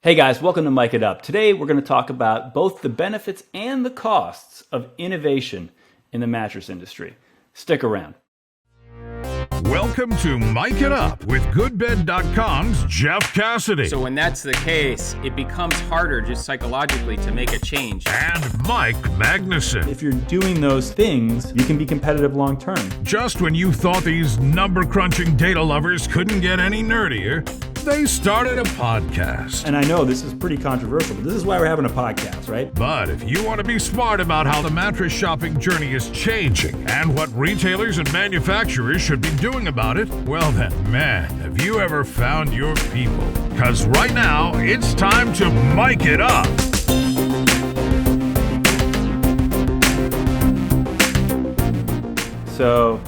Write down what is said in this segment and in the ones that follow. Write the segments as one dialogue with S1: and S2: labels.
S1: Hey guys, welcome to Mic It Up. Today we're going to talk about both the benefits and the costs of innovation in the mattress industry. Stick around.
S2: Welcome to Mic It Up with GoodBed.com's Jeff Cassidy.
S3: So when that's the case, it becomes harder just psychologically to make a change.
S2: And Mike Magnuson.
S1: If you're doing those things, you can be competitive long term.
S2: Just when you thought these number-crunching data lovers couldn't get any nerdier, they started a podcast.
S1: And I know this is pretty controversial, but this is why we're having a podcast, right?
S2: But if you want to be smart about how the mattress shopping journey is changing and what retailers and manufacturers should be doing about it, well then, man, have you ever found your people? Because right now, it's time to mic it up.
S1: So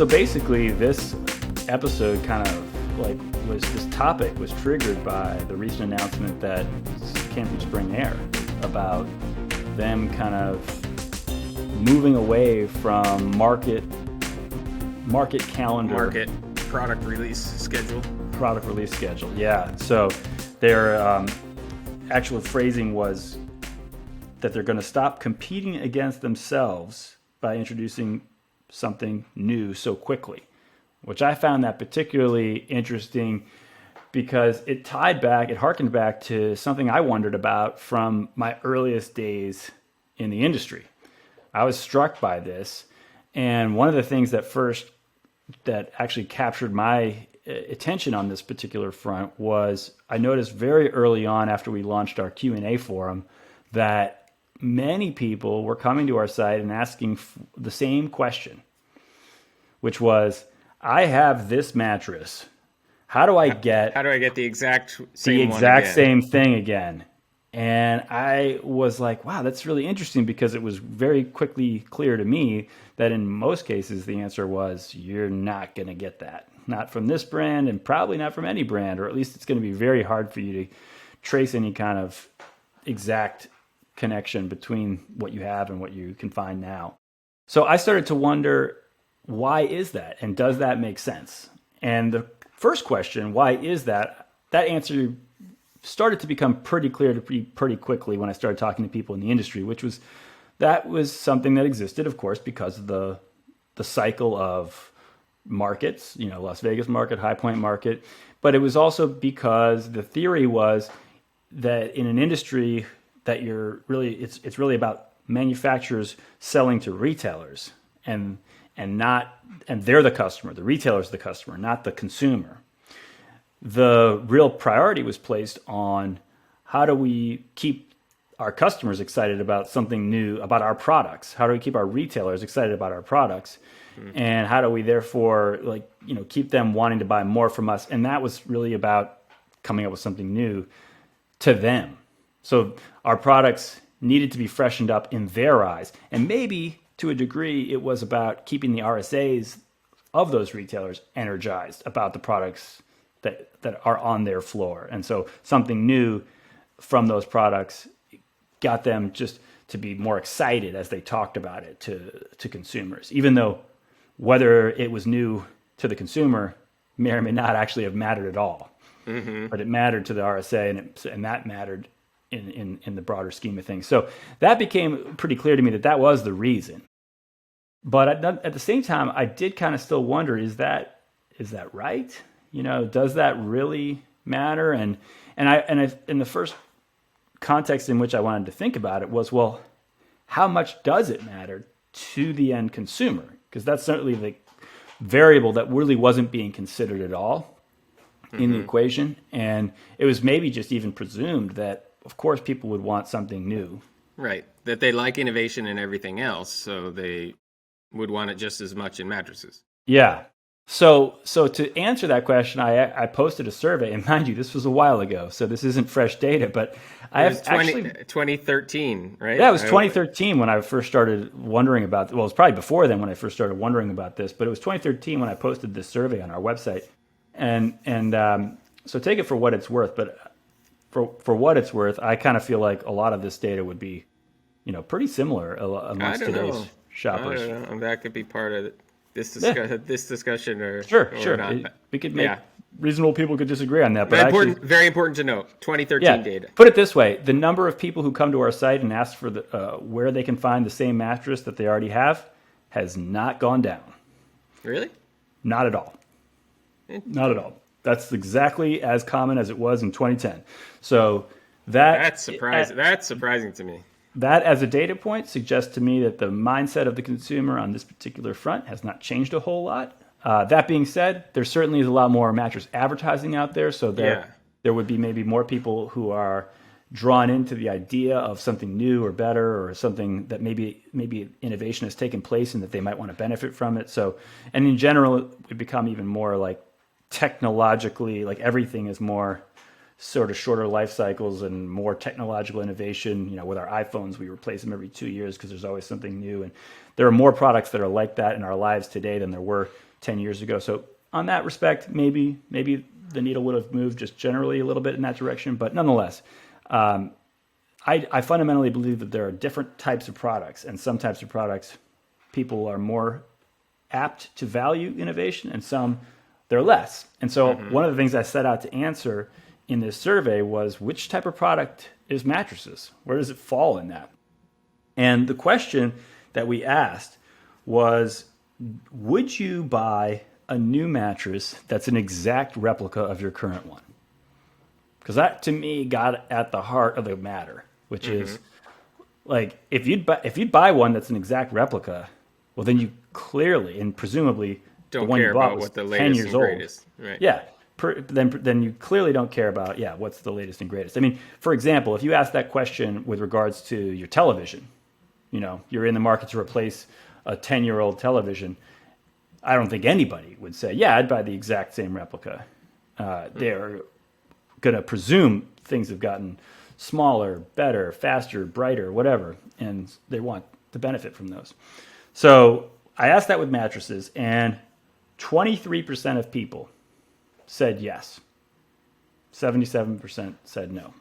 S1: basically this episode kind of this topic was triggered by the recent announcement that came from Spring Air about them kind of moving away from market calendar.
S3: Market product release schedule.
S1: Product release schedule, yeah. So their actual phrasing was that they're going to stop competing against themselves by introducing something new so quickly, which I found that particularly interesting because it harkened back to something I wondered about from my earliest days in the industry. I was struck by this, and one of the things that actually captured my attention on this particular front was I noticed very early on after we launched our Q&A forum that many people were coming to our site and asking the same question, which was, I have this mattress. How do I get
S3: the exact same
S1: same thing again? And I was like, wow, that's really interesting, because it was very quickly clear to me that in most cases the answer was, you're not going to get that. Not from this brand, and probably not from any brand, or at least it's going to be very hard for you to trace any kind of exact connection between what you have and what you can find now. So I started to wonder, why is that? And does that make sense? And the first question, why is that? That answer started to become pretty clear to pretty quickly when I started talking to people in the industry, that was something that existed, of course, because of the cycle of markets, Las Vegas market, High Point market. But it was also because the theory was that in an industry that it's really about manufacturers selling to retailers, and they're the customer. The retailer's the customer, not the consumer. The real priority was placed on how do we keep our customers excited about something new, about our products? How do we keep our retailers excited about our products? Mm-hmm. And how do we therefore keep them wanting to buy more from us? And that was really about coming up with something new to them. So our products needed to be freshened up in their eyes. And maybe to a degree, it was about keeping the RSAs of those retailers energized about the products that are on their floor. And so something new from those products got them just to be more excited as they talked about it to consumers, even though whether it was new to the consumer may or may not actually have mattered at all. Mm-hmm. But it mattered to the RSA, and that mattered in the broader scheme of things. So that became pretty clear to me that was the reason. But at the same time, I did kind of still wonder, is that right? Does that really matter? And in the first context in which I wanted to think about it was, well, how much does it matter to the end consumer? Because that's certainly the variable that really wasn't being considered at all in the equation. And it was maybe just even presumed that, of course, people would want something new.
S3: Right. That they like innovation and everything else, so they would want it just as much in mattresses.
S1: Yeah. So to answer that question, I posted a survey, and mind you, this was a while ago, so this isn't fresh data, but I have
S3: 2013, right?
S1: Yeah, it was 2013 when I first started wondering about. Well, it was probably before then when I first started wondering about this, but it was 2013 when I posted this survey on our website, and so take it for what it's worth. But for what it's worth, I kind of feel like a lot of this data would be, pretty similar amongst today's shoppers.
S3: I don't know. That could be part of it. This discussion or
S1: sure.
S3: not.
S1: We could make reasonable people could disagree on that. But
S3: very important to note. 2013
S1: yeah,
S3: data.
S1: put it this way: the number of people who come to our site and ask for the where they can find the same mattress that they already have has not gone down.
S3: Really?
S1: Not at all. Not at all. That's exactly as common as it was in 2010. So
S3: that's surprising. That's surprising to me.
S1: That, as a data point, suggests to me that the mindset of the consumer on this particular front has not changed a whole lot. That being said, there certainly is a lot more mattress advertising out there, so there would be maybe more people who are drawn into the idea of something new or better, or something that maybe innovation has taken place and that they might want to benefit from it. So, and in general, we become even more like technologically, like everything is more sort of shorter life cycles and more technological innovation. You know, with our iPhones, we replace them every 2 years because there's always something new. And there are more products that are like that in our lives today than there were 10 years ago. So on that respect, maybe the needle would have moved just generally a little bit in that direction. But nonetheless, I fundamentally believe that there are different types of products, and some types of products people are more apt to value innovation, and some they're less. And so one of the things I set out to answer in this survey was, which type of product is mattresses? Where does it fall in that? And the question that we asked was, would you buy a new mattress that's an exact replica of your current one? Because that, to me, got at the heart of the matter, which is, like, if you'd buy one that's an exact replica, well, then you clearly and presumably
S3: don't
S1: the one
S3: care
S1: you bought
S3: about
S1: was
S3: what the
S1: 10
S3: latest
S1: years
S3: and
S1: old.
S3: greatest. Right.
S1: Yeah. Then you clearly don't care about, what's the latest and greatest. I mean, for example, if you ask that question with regards to your television, you know, you're in the market to replace a 10-year-old television, I don't think anybody would say, I'd buy the exact same replica. They're going to presume things have gotten smaller, better, faster, brighter, whatever, and they want to benefit from those. So I asked that with mattresses, and 23% of people said yes. 77% said no.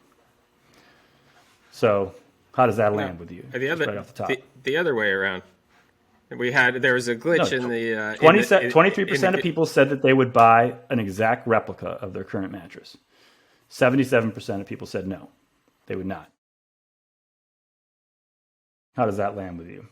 S1: So how does that land with you?
S3: Right off the top. The other way around. There was a glitch in the
S1: 23% of people said that they would buy an exact replica of their current mattress. 77% of people said no, they would not. How does that land with you?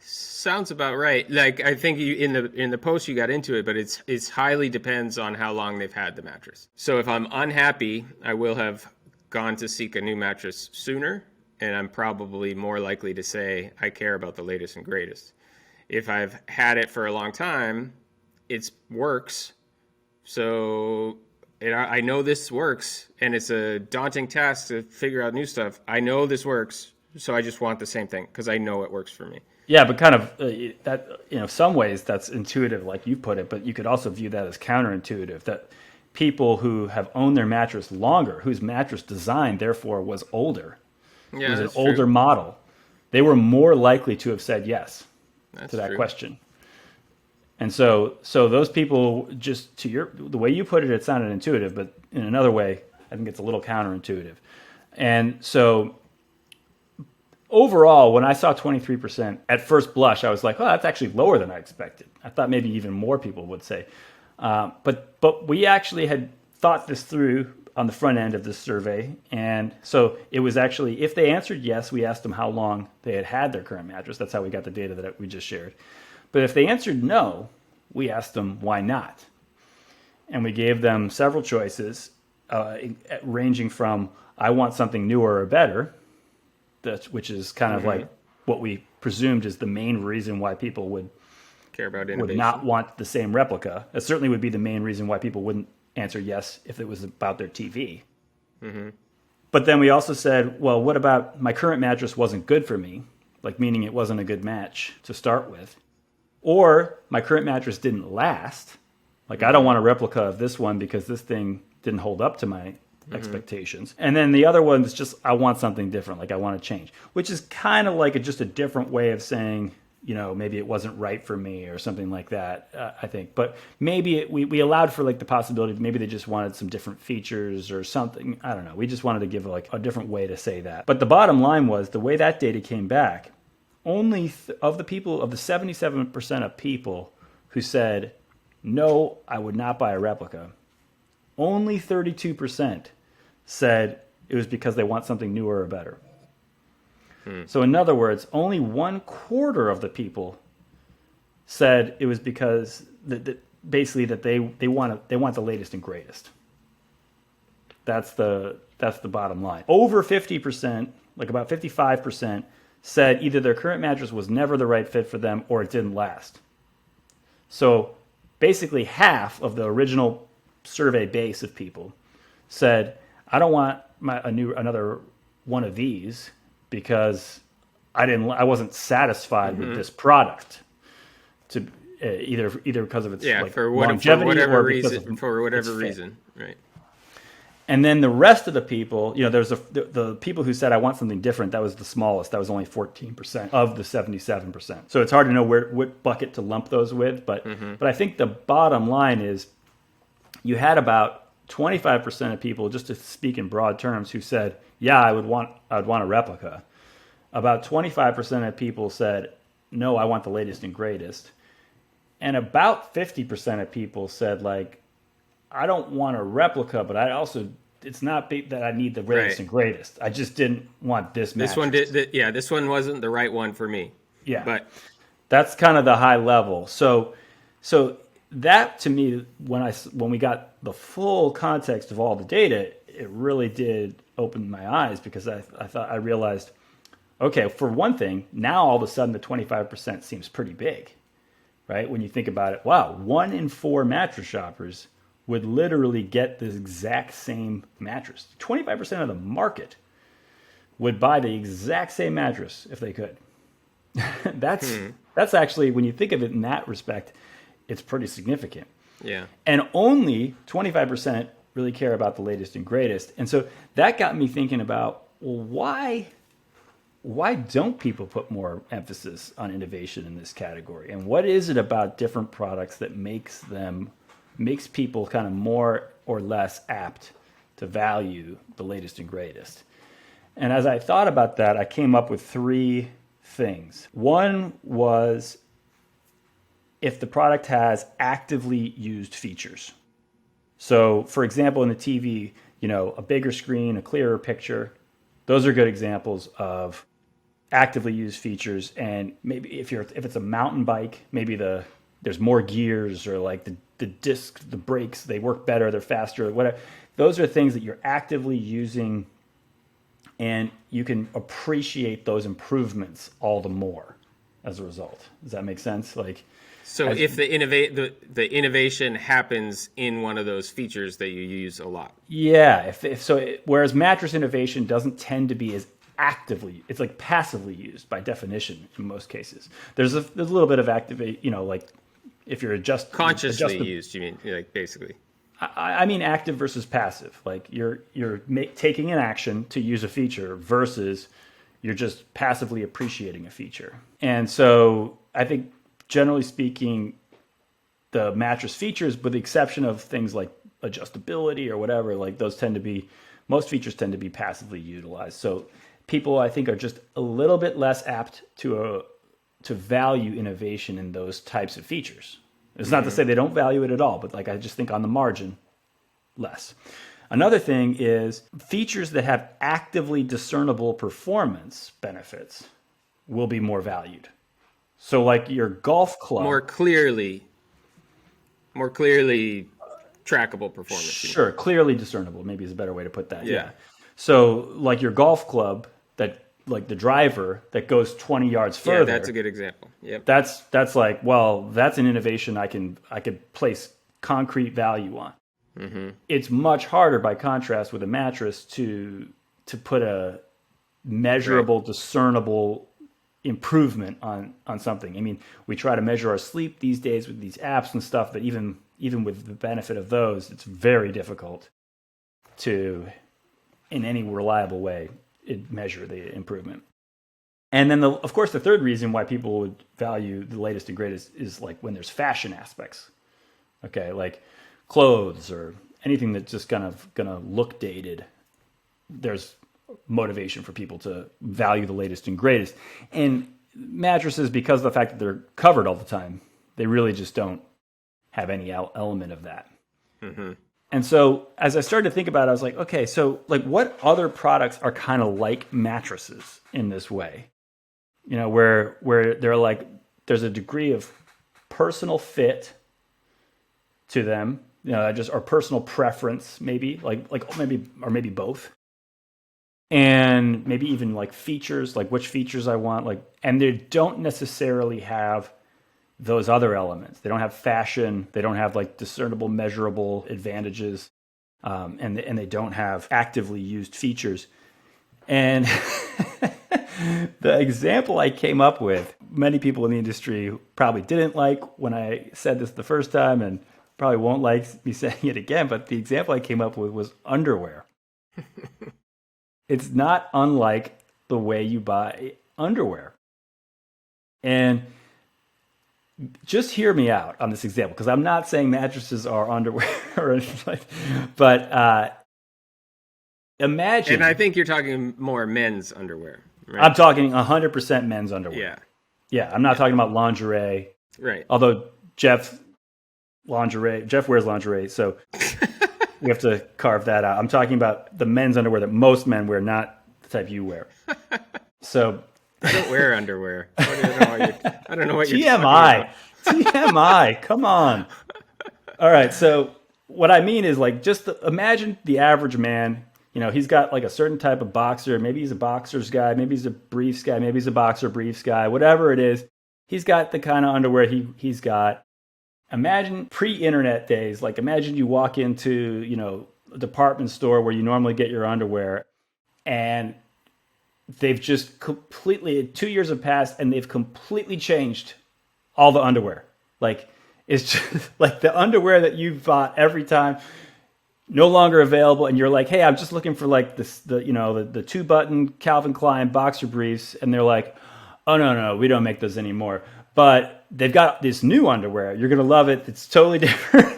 S3: Sounds about right. Like, I think in the post you got into it, but it's highly depends on how long they've had the mattress. So if I'm unhappy, I will have gone to seek a new mattress sooner, and I'm probably more likely to say I care about the latest and greatest. If I've had it for a long time, it works. So I know this works, and it's a daunting task to figure out new stuff. I know this works, so I just want the same thing because I know it works for me.
S1: Yeah, but kind of that, some ways that's intuitive, like you put it, but you could also view that as counterintuitive, that people who have owned their mattress longer, whose mattress design therefore was older, was an older model, they were more likely to have said yes to that question. And so those people, just to the way you put it, it sounded intuitive, but in another way, I think it's a little counterintuitive. And so overall, when I saw 23%, at first blush, I was like, oh, that's actually lower than I expected. I thought maybe even more people would say. But we actually had thought this through on the front end of this survey. And so it was actually, if they answered yes, we asked them how long they had had their current mattress. That's how we got the data that we just shared. But if they answered no, we asked them why not. And we gave them several choices, ranging from, I want something newer or better, which is kind of like what we presumed is the main reason why people would
S3: care about innovation,
S1: would not want the same replica. It certainly would be the main reason why people wouldn't answer yes if it was about their TV. But then we also said, well, what about my current mattress wasn't good for me, like meaning it wasn't a good match to start with, or my current mattress didn't last, like I don't want a replica of this one because this thing didn't hold up to my expectations. And then the other one is just, I want something different, like I want to change, which is kind of like just a different way of saying, maybe it wasn't right for me or something like that, I think. But maybe we allowed for like the possibility that maybe they just wanted some different features or something. I don't know. We just wanted to give like a different way to say that. But the bottom line was, the way that data came back, only of the 77% of people who said, no, I would not buy a replica, only 32% said it was because they want something newer or better. So in other words, only 1/4 of the people said it was because basically that they want the latest and greatest. That's the bottom line. Over 50%, like about 55%, said either their current mattress was never the right fit for them or it didn't last. So basically half of the original survey base of people said, I don't want another one of these because I wasn't satisfied with this product. To either because of its longevity or
S3: for whatever reason, right?
S1: And then the rest of the people, there's the people who said I want something different. That was the smallest. That was only 14% of the 77%. So it's hard to know what bucket to lump those with. But I think the bottom line is you had about 25% of people, just to speak in broad terms, who said, yeah, I would want a replica. About 25% of people said, no, I want the latest and greatest. And about 50% of people said, like, I don't want a replica, but it's not that I need the latest and greatest. I just didn't want this mattress.
S3: This one wasn't the right one for me.
S1: Yeah.
S3: But
S1: that's kind of the high level. So that to me, when we got the full context of all the data, it really did open my eyes because I realized, okay, for one thing, now all of a sudden the 25% seems pretty big, right? When you think about it, wow, 1 in 4 mattress shoppers would literally get the exact same mattress. 25% of the market would buy the exact same mattress if they could. That's actually, when you think of it in that respect, it's pretty significant.
S3: Yeah.
S1: And only 25% really care about the latest and greatest. And so that got me thinking about, well, why don't people put more emphasis on innovation in this category? And what is it about different products that makes people kind of more or less apt to value the latest and greatest? And as I thought about that, I came up with 3 things. One was if the product has actively used features. So, for example, in the TV, a bigger screen, a clearer picture, those are good examples of actively used features. And maybe if it's a mountain bike, maybe there's more gears, or like the discs, the brakes, they work better, they're faster, whatever. Those are things that you're actively using, and you can appreciate those improvements all the more as a result. Does that make sense?
S3: If the innovation happens in one of those features that you use a lot.
S1: Yeah. Whereas mattress innovation doesn't tend to be as actively, it's like passively used by definition in most cases. There's a little bit of activate, like if you're
S3: consciously used, you mean, basically.
S1: I mean active versus passive. Like you're taking an action to use a feature versus you're just passively appreciating a feature. And so I think, generally speaking, the mattress features, with the exception of things like adjustability or whatever, like most features tend to be passively utilized. So people, I think, are just a little bit less apt to value innovation in those types of features. It's not to say they don't value it at all, but I just think on the margin, less. Another thing is features that have actively discernible performance benefits will be more valued. So like your golf club.
S3: More clearly trackable performance.
S1: Sure, clearly discernible maybe is a better way to put that.
S3: Yeah.
S1: So like your golf club, that like the driver that goes 20 yards further.
S3: Yeah, that's a good example. Yep.
S1: That's like, well, that's an innovation I could place concrete value on. Mm-hmm. It's much harder by contrast with a mattress to put a measurable, discernible improvement on something. I mean, we try to measure our sleep these days with these apps and stuff, but even with the benefit of those, it's very difficult to, in any reliable way, measure the improvement. And then, of course, the third reason why people would value the latest and greatest is like when there's fashion aspects. Okay, like clothes or anything that's just kind of gonna look dated. There's motivation for people to value the latest and greatest. And mattresses, because of the fact that they're covered all the time, they really just don't have any element of that.
S3: Mm-hmm.
S1: And so as I started to think about it, I was like, okay, so like what other products are kind of like mattresses in this way? You know, where they're like, there's a degree of personal fit to them, you know, just or personal preference, maybe maybe both, and maybe even like features, like which features I want, like, and they don't necessarily have those other elements. They don't have fashion. They don't have like discernible, measurable advantages, and they don't have actively used features. And the example I came up with, many people in the industry probably didn't like when I said this the first time, and probably won't like me saying it again. But the example I came up with was underwear. It's not unlike the way you buy underwear. And just hear me out on this example, because I'm not saying mattresses are underwear or anything like, but imagine.
S3: And I think you're talking more men's underwear, right?
S1: I'm talking 100% men's underwear.
S3: Yeah.
S1: Yeah, I'm not talking about lingerie.
S3: Right.
S1: Although Jeff wears lingerie, so we have to carve that out. I'm talking about the men's underwear that most men wear, not the type you wear. So
S3: I don't wear underwear. I don't know what you're
S1: TMI.
S3: talking about.
S1: TMI. Come on. All right. So what I mean is, like, just imagine the average man. You know, he's got like a certain type of boxer. Maybe he's a boxers guy. Maybe he's a briefs guy. Maybe he's a boxer briefs guy. Whatever it is, he's got the kind of underwear he's got. Imagine pre-internet days. Like, imagine you walk into, you know, a department store where you normally get your underwear, and they've just completely, 2 years have passed and they've completely changed all the underwear. Like, it's just like the underwear that you bought every time, no longer available. And you're like, hey, I'm just looking for like the 2-button Calvin Klein boxer briefs. And they're like, oh, no, we don't make those anymore. But they've got this new underwear. You're going to love it. It's totally different.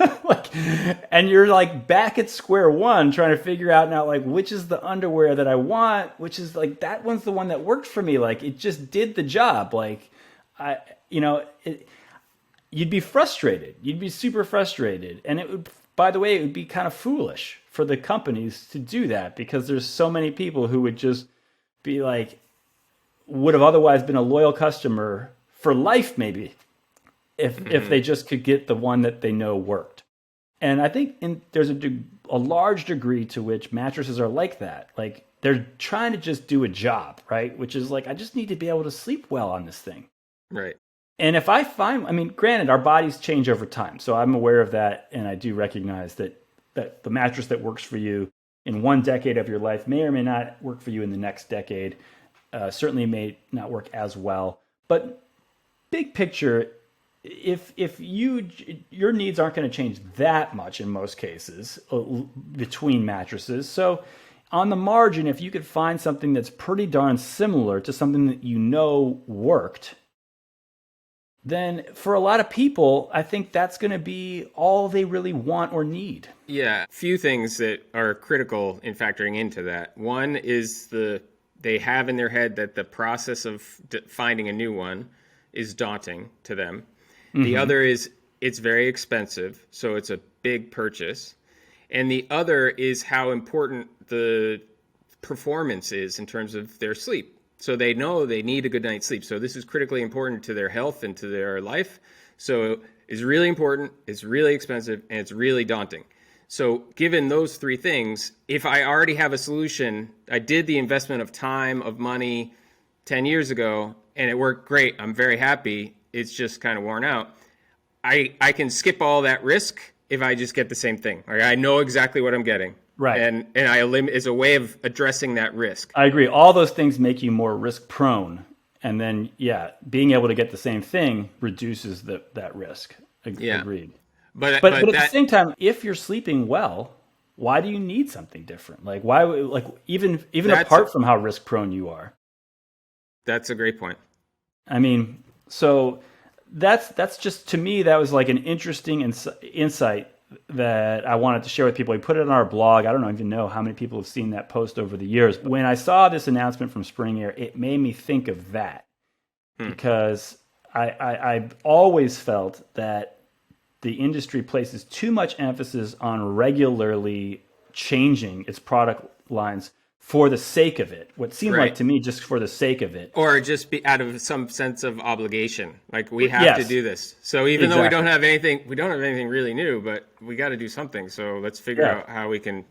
S1: And you're like back at square one trying to figure out now, like, which is the underwear that I want, which is like, that one's the one that worked for me. Like, it just did the job. Like, you'd be frustrated. You'd be super frustrated. And it would, by the way, it would be kind of foolish for the companies to do that, because there's so many people who would just be like, would have otherwise been a loyal customer for life, maybe, if they just could get the one that they know worked. And I think there's a large degree to which mattresses are like that. Like, they're trying to just do a job, right? Which is like, I just need to be able to sleep well on this thing.
S3: Right.
S1: And if I find, I mean, granted, our bodies change over time. So I'm aware of that. And I do recognize that the mattress that works for you in one decade of your life may or may not work for you in the next decade. Certainly may not work as well. But big picture, if your needs aren't going to change that much in most cases between mattresses. So on the margin, if you could find something that's pretty darn similar to something that you know worked, then for a lot of people, I think that's going to be all they really want or need.
S3: Yeah, few things that are critical in factoring into that. One is they have in their head that the process of finding a new one is daunting to them. The other is it's very expensive, so it's a big purchase. And the other is how important the performance is in terms of their sleep. So they know they need a good night's sleep. So this is critically important to their health and to their life. So it's really important, it's really expensive, and it's really daunting. So given those three things, if I already have a solution, I did the investment of time, of money 10 years ago, and it worked great, I'm very happy, it's just kind of worn out, I can skip all that risk if I just get the same thing. Like, I know exactly what I'm getting.
S1: Right.
S3: And I is a way of addressing that risk.
S1: I agree. All those things make you more risk prone. And then, being able to get the same thing reduces that risk. Agreed.
S3: But
S1: at the same time, if you're sleeping well, why do you need something different? Like, why? Like, even apart from how risk prone you are.
S3: That's a great point.
S1: I mean, so that's just, to me, that was like an interesting insight that I wanted to share with people. We put it on our blog. I don't even know how many people have seen that post over the years. When I saw this announcement from Spring Air, it made me think of that, because I've always felt that the industry places too much emphasis on regularly changing its product lines for the sake of it. What seemed like
S3: Right.
S1: to me just for the sake of it.
S3: Or just be out of some sense of obligation, like we have to
S1: Yes.
S3: do this. So even though
S1: Exactly.
S3: we don't have anything really new, but we got to do something. So let's figure
S1: Yeah.
S3: out how we can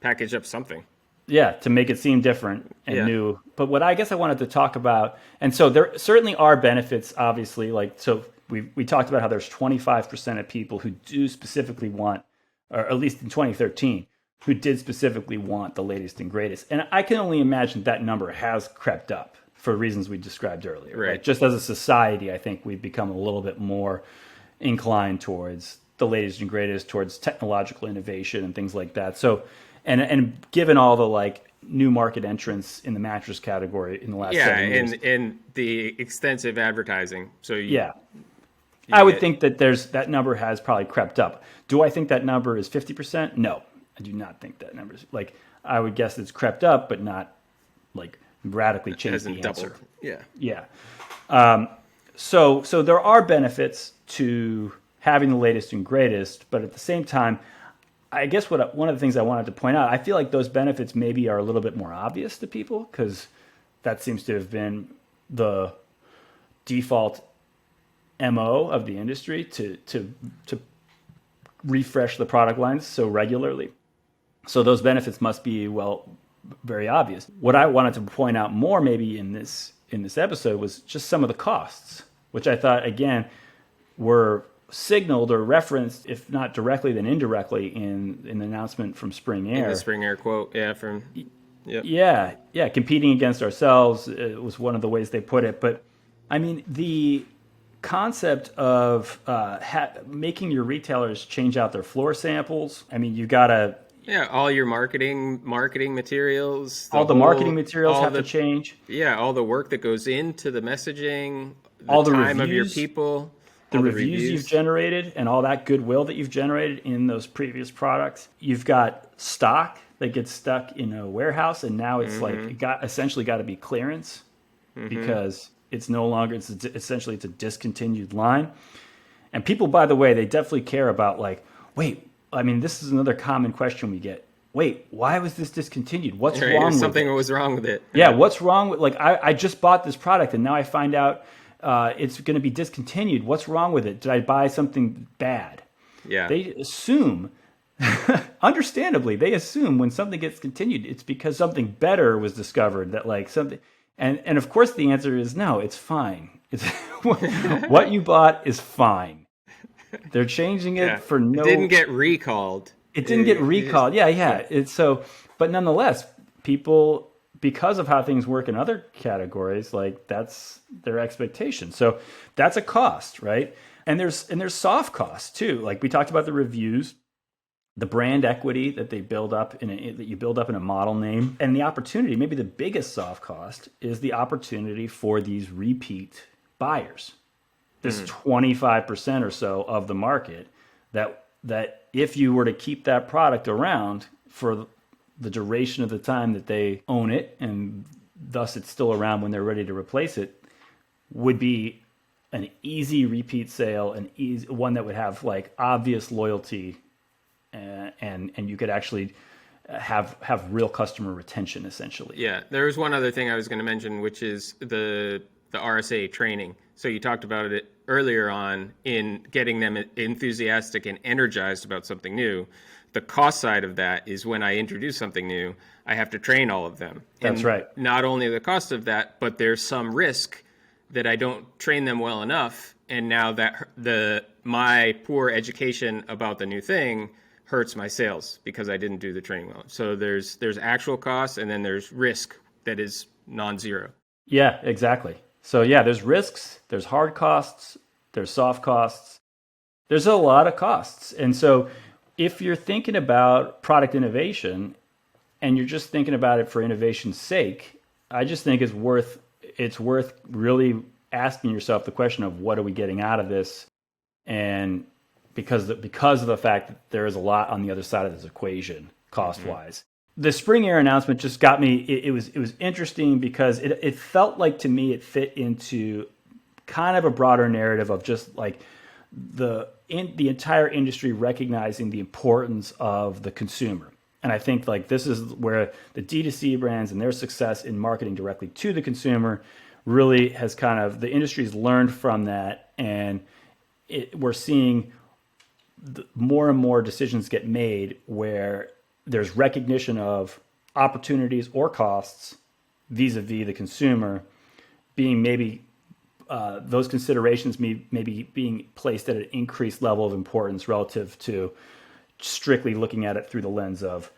S3: package up something.
S1: Yeah, to make it seem different and
S3: Yeah.
S1: new. But what I guess I wanted to talk about, and so there certainly are benefits, obviously. Like, so we talked about how there's 25% of people who do specifically want, or at least in 2013, who did specifically want the latest and greatest. And I can only imagine that number has crept up for reasons we described earlier.
S3: Right.
S1: Just as a society, I think we've become a little bit more inclined towards the latest and greatest, towards technological innovation and things like that. So, and given all the like new market entrants in the mattress category in the last
S3: Yeah,
S1: 7 years,
S3: and the extensive advertising. So
S1: yeah, I would
S3: get-
S1: think that that number has probably crept up. Do I think that number is 50%? No, I do not think that number is like. I would guess it's crept up, but not like radically changed
S3: hasn't
S1: the
S3: doubled.
S1: answer.
S3: Yeah.
S1: Yeah. So there are benefits to having the latest and greatest, but at the same time, I guess one of the things I wanted to point out, I feel like those benefits maybe are a little bit more obvious to people because that seems to have been the default MO of the industry to refresh the product lines so regularly. So those benefits must be, well, very obvious. What I wanted to point out more maybe in this episode was just some of the costs, which I thought again were signaled or referenced, if not directly then indirectly, in the announcement from Spring Air.
S3: The Spring Air quote, yeah, from
S1: Yeah, competing against ourselves was one of the ways they put it. But I mean, the concept of making your retailers change out their floor samples. I mean, you gotta
S3: all your marketing materials,
S1: all the marketing materials
S3: all
S1: have to change.
S3: Yeah, all the work that goes into the messaging,
S1: All the
S3: time of your
S1: reviews,
S3: people,
S1: the
S3: all
S1: reviews you've generated, and all that goodwill that you've generated in those previous products. You've got stock that gets stuck in a warehouse, and now it's like it essentially got to be clearance because it's no longer. Essentially it's a discontinued line. And people, by the way, they definitely care about like, wait. I mean, this is another common question we get. Wait, why was this discontinued? What's wrong with it?
S3: Something was wrong with it.
S1: Yeah, what's wrong with like I just bought this product and now I find out it's going to be discontinued. What's wrong with it? Did I buy something bad?
S3: Yeah.
S1: They assume, understandably, they assume when something gets continued, it's because something better was discovered. That like something, and of course the answer is no. It's fine. It's what you bought is fine. They're changing it for no.
S3: It didn't get recalled.
S1: It didn't get recalled. Yeah. It's so, but nonetheless, people, because of how things work in other categories, like that's their expectation. So that's a cost, right? And there's soft costs too. Like we talked about the reviews, the brand equity that they build up that you build up in a model name, and the opportunity. Maybe the biggest soft cost is the opportunity for these repeat buyers. This 25% or so of the market that if you were to keep that product around for the duration of the time that they own it, and thus it's still around when they're ready to replace it, would be an easy repeat sale, one that would have like obvious loyalty, and you could actually have real customer retention essentially.
S3: Yeah, there was one other thing I was going to mention, which is the RSA training. So you talked about it earlier on in getting them enthusiastic and energized about something new. The cost side of that is when I introduce something new, I have to train all of them.
S1: That's right.
S3: Not only the cost of that, but there's some risk that I don't train them well enough, and now that my poor education about the new thing hurts my sales because I didn't do the training well. So there's actual costs, and then there's risk that is non-zero.
S1: Yeah, exactly. So yeah, there's risks, there's hard costs, there's soft costs. There's a lot of costs. And so if you're thinking about product innovation and you're just thinking about it for innovation's sake, I just think it's worth really asking yourself the question of what are we getting out of this? And because of the fact that there is a lot on the other side of this equation cost-wise. The Spring Air announcement just got me. It was interesting because it felt like to me it fit into kind of a broader narrative of just like the entire industry recognizing the importance of the consumer. And I think like this is where the D2C brands and their success in marketing directly to the consumer really has kind of, the industry's learned from that, and we're seeing more and more decisions get made where there's recognition of opportunities or costs vis-a-vis the consumer being maybe those considerations maybe being placed at an increased level of importance relative to strictly looking at it through the lens of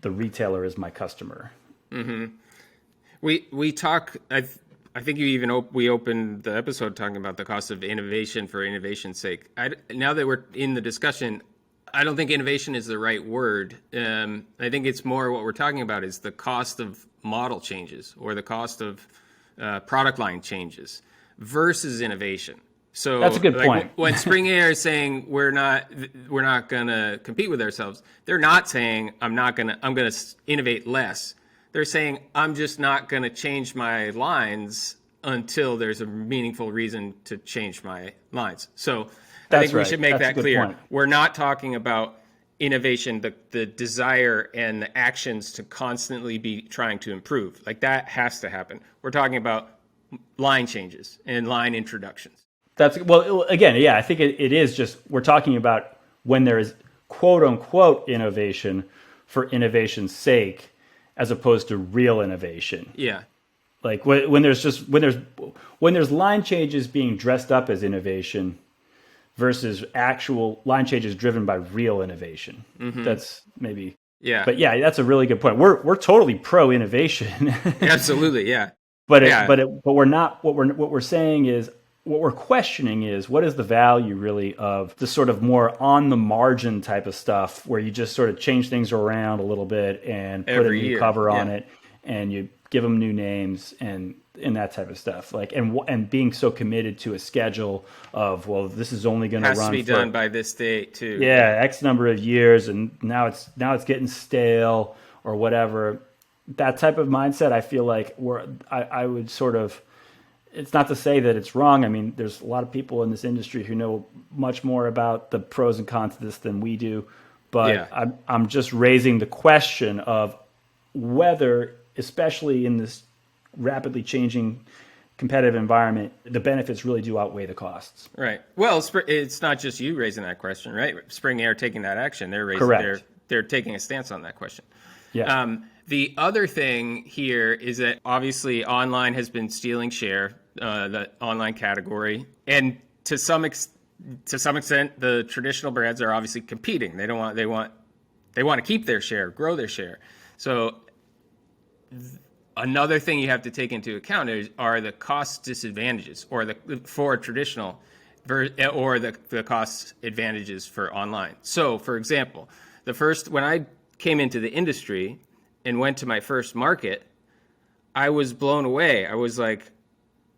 S1: the retailer is my customer.
S3: Mm-hmm. We talk. I think we opened the episode talking about the cost of innovation for innovation's sake. Now that we're in the discussion, I don't think innovation is the right word. I think it's more what we're talking about is the cost of model changes or the cost of product line changes versus innovation. So
S1: that's a good point.
S3: When Spring Air is saying we're not going to compete with ourselves, they're not saying I'm going to innovate less. They're saying I'm just not going to change my lines until there's a meaningful reason to change my lines. So I think we should make that clear. Point. We're not talking about innovation, the desire and the actions to constantly be trying to improve. Like that has to happen. We're talking about line changes and line introductions.
S1: That's well, again, yeah, I think it is just, we're talking about when there is quote unquote innovation for innovation's sake, as opposed to real innovation.
S3: Yeah.
S1: Like when there's line changes being dressed up as innovation versus actual line changes driven by real innovation. Mm-hmm. That's maybe,
S3: yeah.
S1: But yeah, that's a really good point. We're totally pro innovation.
S3: Absolutely. Yeah.
S1: But we're not, what we're saying is, what we're questioning is, what is the value really of the sort of more on the margin type of stuff where you just sort of change things around a little bit and put a new cover on it and you give them new names and that type of stuff. Like, and being so committed to a schedule of, well, this is only going to run,
S3: has to be done by this date too.
S1: Yeah. X number of years. And now it's getting stale or whatever. That type of mindset, I feel like I would sort of, it's not to say that it's wrong. I mean, there's a lot of people in this industry who know much more about the pros and cons of this than we do. But yeah. I'm just raising the question of whether, especially in this rapidly changing competitive environment, the benefits really do outweigh the costs.
S3: Right. Well, it's not just you raising that question, right? Spring Air taking that action. They're taking a stance on that question.
S1: Yeah.
S3: The other thing here is that obviously online has been stealing share, the online category, and to some extent, the traditional brands are obviously competing. They want to keep their share, grow their share. So another thing you have to take into account are the cost disadvantages, for traditional, or the cost advantages for online. So, for example, when I came into the industry and went to my first market, I was blown away. I was like,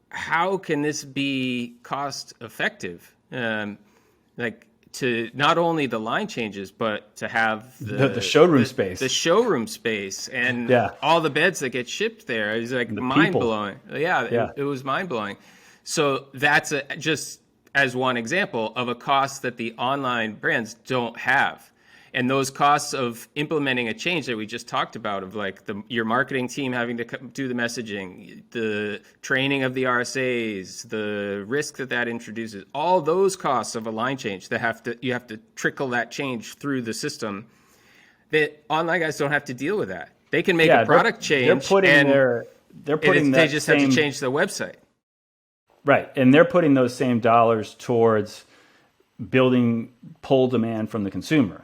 S3: how can this be cost effective? Like, to not only the line changes, but to have
S1: the showroom space.
S3: The showroom space and all the beds that get shipped there. It was like mind-blowing. Yeah, it was mind-blowing. So that's just as one example of a cost that the online brands don't have. And those costs of implementing a change that we just talked about, of like your marketing team having to do the messaging, the training of the RSAs, the risk that introduces, all those costs of a line change that you have to trickle that change through the system. That online guys don't have to deal with that. They can make a product change. They just have to change the website.
S1: Right, and they're putting those same dollars towards building pull demand from the consumer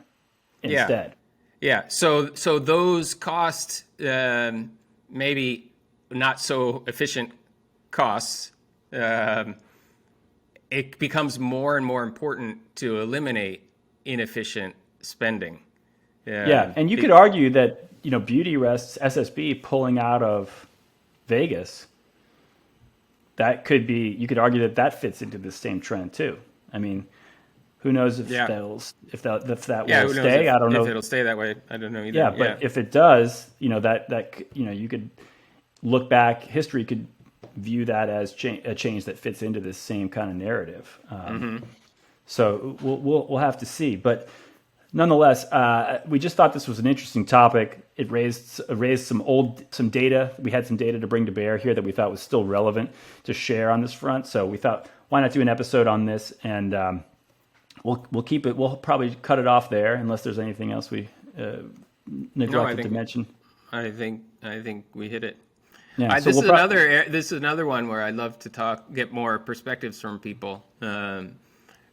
S1: instead.
S3: Yeah. So those costs, maybe not so efficient costs, it becomes more and more important to eliminate inefficient spending.
S1: And you could argue that, Beauty Rest's SSB pulling out of Vegas, you could argue that fits into the same trend too. I mean, who knows if that will stay? I don't know
S3: if it'll stay that way. I don't know either.
S1: Yeah, but if it does, that you could look back. History could view that as a change that fits into this same kind of narrative. So we'll have to see. But nonetheless, we just thought this was an interesting topic. It raised some data. We had some data to bring to bear here that we thought was still relevant to share on this front. So we thought, why not do an episode on this? And we'll keep it. We'll probably cut it off there unless there's anything else we neglected to mention.
S3: I think we hit it.
S1: Yeah,
S3: this is another one where I'd love to get more perspectives from people,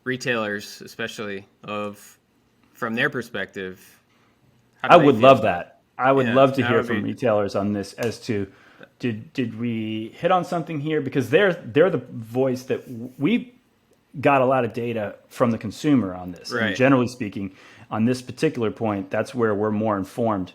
S3: retailers especially, from their perspective.
S1: I would love that. I would love to hear from retailers on this as to did we hit on something here, because they're the voice that we got a lot of data from the consumer on this.
S3: Right.
S1: And generally speaking, on this particular point, that's where we're more informed.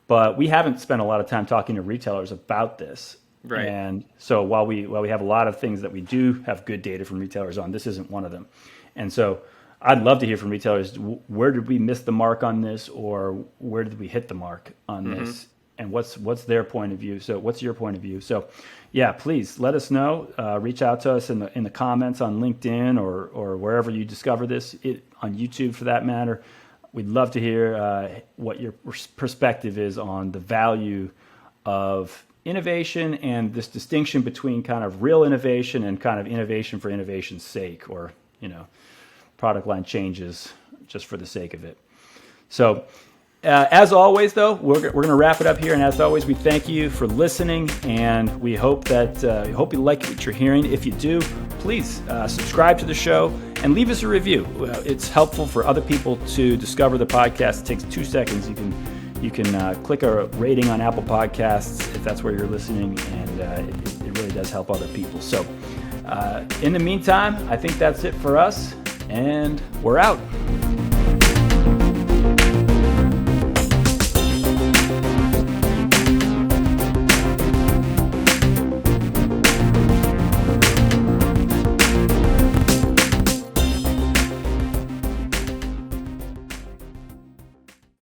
S1: But we haven't spent a lot of time talking to retailers about this.
S3: Right.
S1: And so while we have a lot of things that we do have good data from retailers on, this isn't one of them. And so I'd love to hear from retailers, where did we miss the mark on this, or where did we hit the mark on this? And what's their point of view? So what's your point of view? So yeah, please let us know. Reach out to us in the comments on LinkedIn or wherever you discover this, on YouTube for that matter. We'd love to hear what your perspective is on the value of innovation and this distinction between kind of real innovation and kind of innovation for innovation's sake, or, product line changes just for the sake of it. So as always, though, we're going to wrap it up here. And as always, we thank you for listening, and we hope you like what you're hearing. If you do, please subscribe to the show and leave us a review. It's helpful for other people to discover the podcast. It takes 2 seconds. You can click a rating on Apple Podcasts if that's where you're listening, and it really does help other people. So in the meantime, I think that's it for us, and we're out.